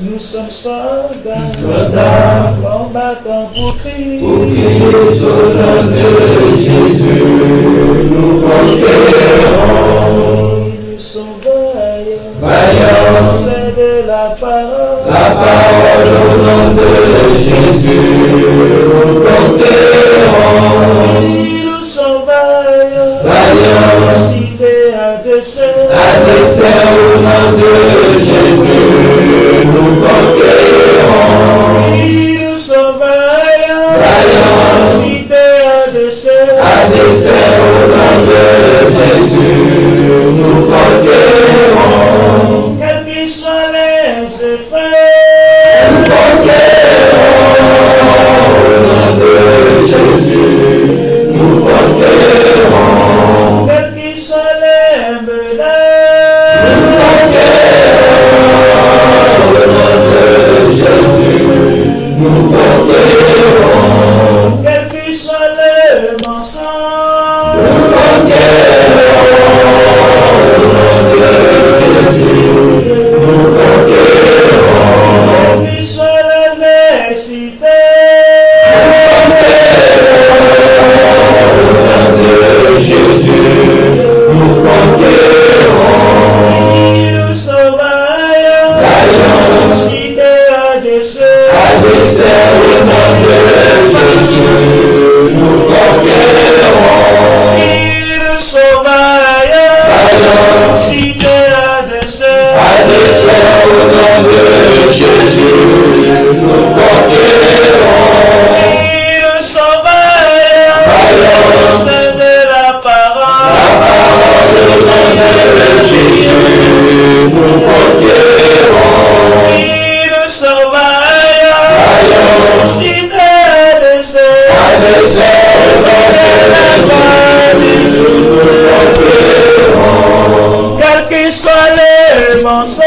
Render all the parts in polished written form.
Nous sommes soldats, combattants pour Christ. Pour Christ, au nom de Jésus, nous conquérons. Nous sommes vaillants, Vaillants, c'est de la parole. La parole au nom de Jésus, nous conquérons. Nous sommes vaillants, Vaillants, cités à dessein. à dessein au nom de Jésus, nous conquérons. Nous sommes vaillants, Vaillants, cités à dessein. à dessein au nom de Jésus, nous conquérons. Quels qu'ils soient les effets, Nous conquérons au nom de Jésus, nous conquérons. quels qu'ils soient les menaces, Nous conquérons au nom de Jésus, nous conquérons. quels qu'ils soient les mensonges, Nous conquérons au nom de Jésus, nous conquérons. quels qu'ils soient les nécessités, Jésus, nous conquérons. nous sommes vaillants, Vaillants, cités à dessein. à dessein au nom de Jésus, nous conquérons. Nous sommes vaillants, Vaillants, cités à dessein. à dessein au nom de Jésus, nous conquérons. Nous sommes vaillants, Vaillants, c'est de la la parole. parole au nom de Jésus, nous conquérons. Nous sommes vaillants, Vaillants, cités à dessein. à dessein au nom de Jésus, nous conquérons. Quels qu'ils soient les mensonges,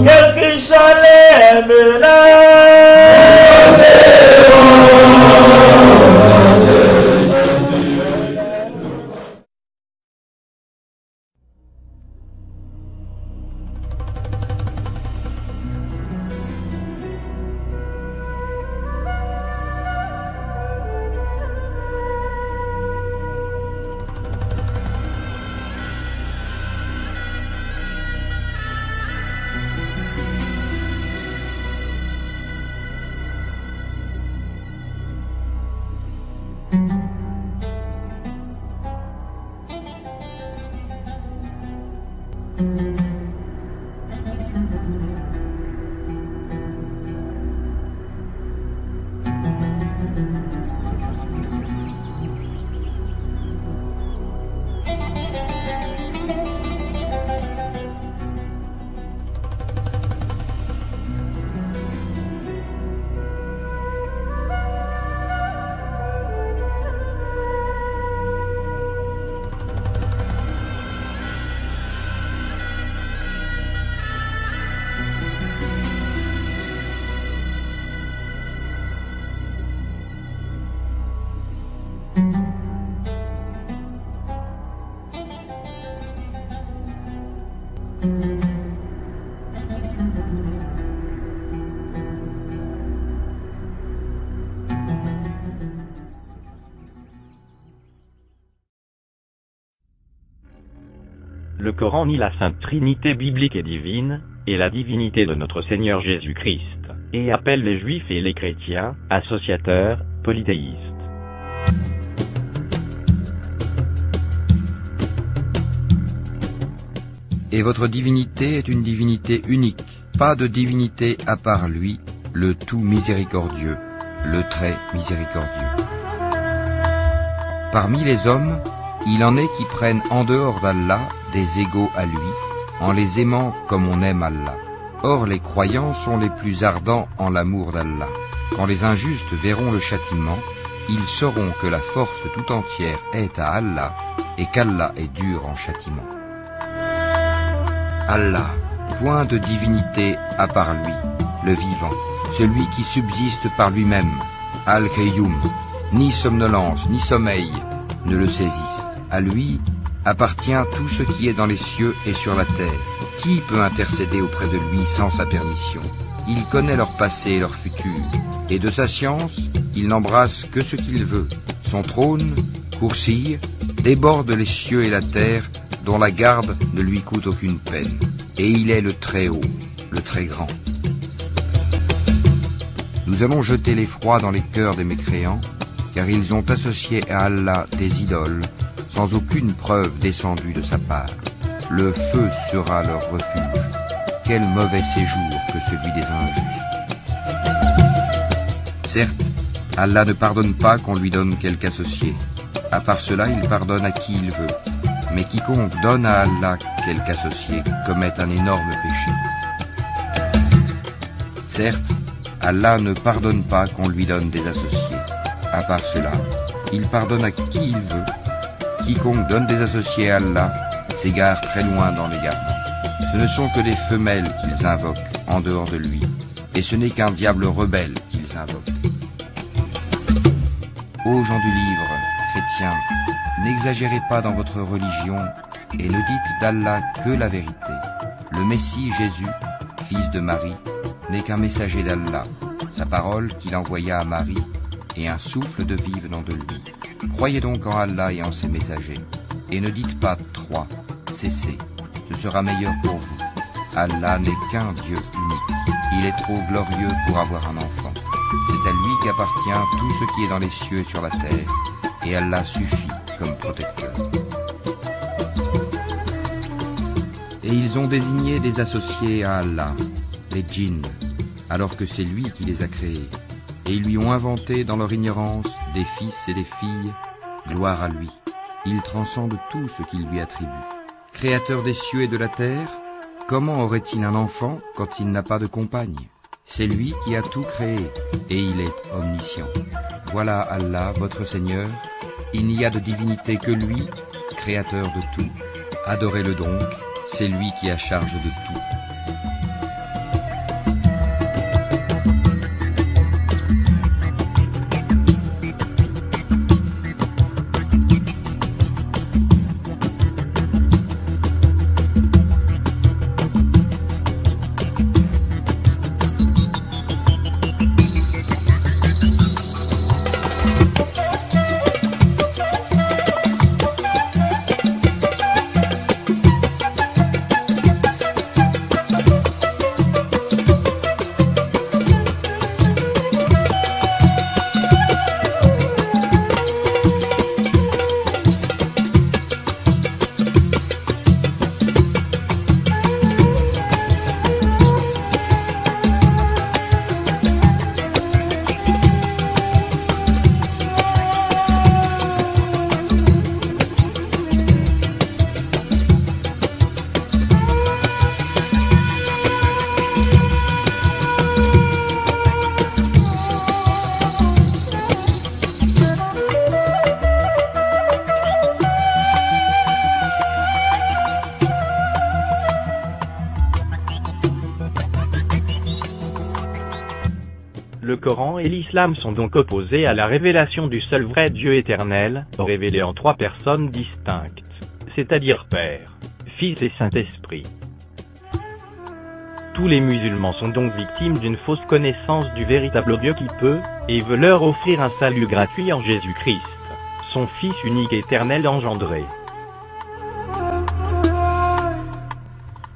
quels qu'ils soient les menaces, Le Coran nie la Sainte Trinité biblique et divine, et la divinité de notre Seigneur Jésus-Christ, et appelle les Juifs et les chrétiens, associateurs, polythéistes. Et votre divinité est une divinité unique, pas de divinité à part lui, le tout miséricordieux, le très miséricordieux. Parmi les hommes, il en est qui prennent en dehors d'Allah des égaux à lui, en les aimant comme on aime Allah. Or les croyants sont les plus ardents en l'amour d'Allah. Quand les injustes verront le châtiment, ils sauront que la force tout entière est à Allah, et qu'Allah est dur en châtiment. Allah, point de divinité à part lui, le vivant, celui qui subsiste par lui-même, Al-Qayyum, ni somnolence, ni sommeil, ne le saisissent. À lui appartient tout ce qui est dans les cieux et sur la terre. Qui peut intercéder auprès de lui sans sa permission? Il connaît leur passé et leur futur, et de sa science, il n'embrasse que ce qu'il veut. Son trône courcille, déborde les cieux et la terre, dont la garde ne lui coûte aucune peine. Et il est le Très-Haut, le Très-Grand. Nous allons jeter l'effroi dans les cœurs des mécréants, car ils ont associé à Allah des idoles, sans aucune preuve descendue de sa part. Le feu sera leur refuge. Quel mauvais séjour que celui des injustes. Certes, Allah ne pardonne pas qu'on lui donne quelque associé. À part cela, il pardonne à qui il veut. Mais quiconque donne à Allah quelque associé commet un énorme péché. Certes, Allah ne pardonne pas qu'on lui donne des associés. À part cela, il pardonne à qui il veut. Quiconque donne des associés à Allah s'égare très loin dans l'égarement. Ce ne sont que des femelles qu'ils invoquent en dehors de lui, et ce n'est qu'un diable rebelle qu'ils invoquent. Ô gens du livre, chrétiens, n'exagérez pas dans votre religion et ne dites d'Allah que la vérité. Le Messie Jésus, fils de Marie, n'est qu'un messager d'Allah. Sa parole qu'il envoya à Marie est un souffle de vie venant de lui. Croyez donc en Allah et en ses messagers, et ne dites pas 3, cessez, ce sera meilleur pour vous. Allah n'est qu'un Dieu unique. Il est trop glorieux pour avoir un enfant. C'est à lui qu'appartient tout ce qui est dans les cieux et sur la terre, et Allah suffit comme protecteur. Et ils ont désigné des associés à Allah, les djinns, alors que c'est lui qui les a créés, et ils lui ont inventé dans leur ignorance des fils et des filles, gloire à lui. Il transcende tout ce qu'il lui attribue. Créateur des cieux et de la terre, comment aurait-il un enfant quand il n'a pas de compagne? C'est lui qui a tout créé, et il est omniscient. Voilà Allah, votre Seigneur, il n'y a de divinité que lui, créateur de tout. Adorez-le donc, c'est lui qui a charge de tout. Le Coran et l'Islam sont donc opposés à la révélation du seul vrai Dieu éternel, révélé en 3 personnes distinctes, c'est-à-dire Père, Fils et Saint-Esprit. Tous les musulmans sont donc victimes d'une fausse connaissance du véritable Dieu qui peut, et veut leur offrir un salut gratuit en Jésus-Christ, son Fils unique et éternel engendré.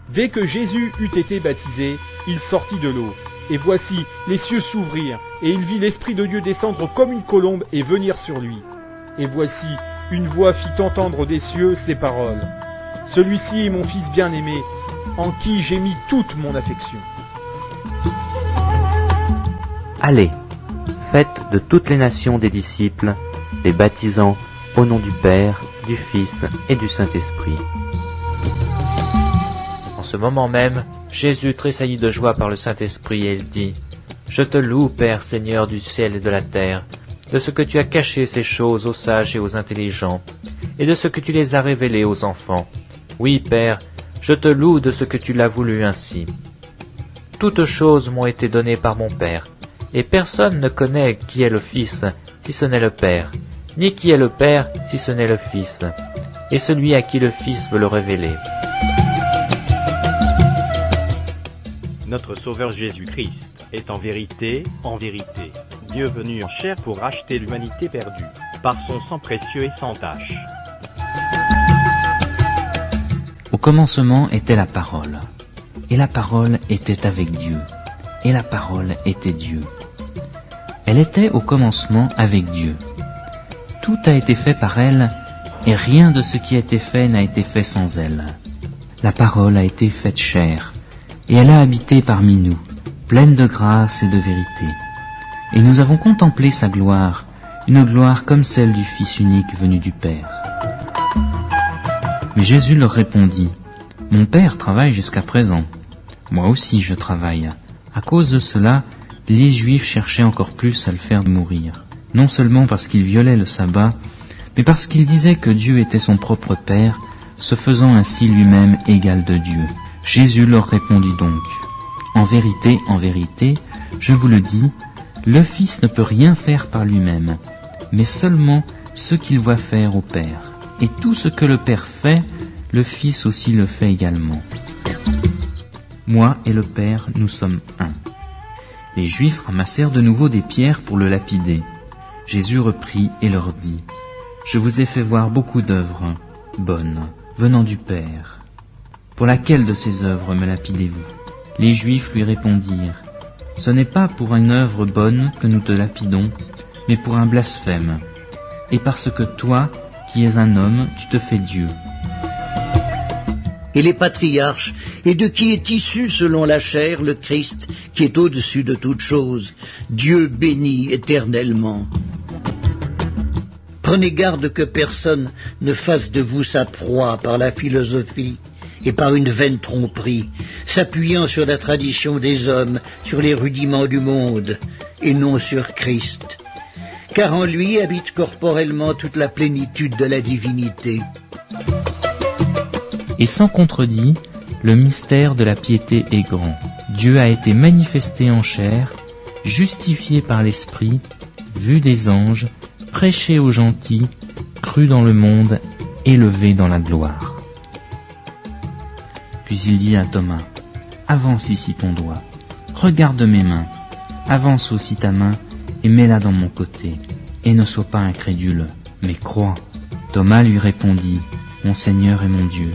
Dès que Jésus eut été baptisé, il sortit de l'eau. Et voici, les cieux s'ouvrirent, et il vit l'Esprit de Dieu descendre comme une colombe et venir sur lui. Et voici, une voix fit entendre des cieux ces paroles. Celui-ci est mon Fils bien-aimé, en qui j'ai mis toute mon affection. Allez, faites de toutes les nations des disciples, les baptisant au nom du Père, du Fils et du Saint-Esprit. En ce moment même, Jésus tressaillit de joie par le Saint-Esprit et il dit : Je te loue, Père Seigneur du ciel et de la terre, de ce que tu as caché ces choses aux sages et aux intelligents, et de ce que tu les as révélées aux enfants. Oui, Père, je te loue de ce que tu l'as voulu ainsi. Toutes choses m'ont été données par mon Père, et personne ne connaît qui est le Fils, si ce n'est le Père, ni qui est le Père si ce n'est le Fils, et celui à qui le Fils veut le révéler. Notre Sauveur Jésus-Christ est en vérité, Dieu venu en chair pour racheter l'humanité perdue, par son sang précieux et sans tache. Au commencement était la parole, et la parole était avec Dieu, et la parole était Dieu. Elle était au commencement avec Dieu. Tout a été fait par elle, et rien de ce qui a été fait n'a été fait sans elle. La parole a été faite chair, et elle a habité parmi nous, pleine de grâce et de vérité. Et nous avons contemplé sa gloire, une gloire comme celle du Fils unique venu du Père. Mais Jésus leur répondit, « Mon Père travaille jusqu'à présent. Moi aussi je travaille. » À cause de cela, les Juifs cherchaient encore plus à le faire mourir. Non seulement parce qu'il violait le sabbat, mais parce qu'il disait que Dieu était son propre Père, se faisant ainsi lui-même égal de Dieu. Jésus leur répondit donc, « En vérité, je vous le dis, le Fils ne peut rien faire par lui-même, mais seulement ce qu'il voit faire au Père. Et tout ce que le Père fait, le Fils aussi le fait également. Moi et le Père, nous sommes un. » Les Juifs ramassèrent de nouveau des pierres pour le lapider. Jésus reprit et leur dit, « Je vous ai fait voir beaucoup d'œuvres bonnes, venant du Père. Pour laquelle de ces œuvres me lapidez-vous » Les Juifs lui répondirent, « Ce n'est pas pour une œuvre bonne que nous te lapidons, mais pour un blasphème, et parce que toi, qui es un homme, tu te fais Dieu. » Et les patriarches, et de qui est issu selon la chair le Christ, qui est au-dessus de toutes choses, Dieu béni éternellement. Prenez garde que personne ne fasse de vous sa proie par la philosophie et par une vaine tromperie, s'appuyant sur la tradition des hommes, sur les rudiments du monde, et non sur Christ. Car en lui habite corporellement toute la plénitude de la divinité. Et sans contredit, le mystère de la piété est grand. Dieu a été manifesté en chair, justifié par l'Esprit, vu des anges, prêché aux gentils, cru dans le monde, élevé dans la gloire. Puis il dit à Thomas, « Avance ici ton doigt, regarde mes mains, avance aussi ta main et mets-la dans mon côté, et ne sois pas incrédule, mais crois. » Thomas lui répondit, « Mon Seigneur et mon Dieu. »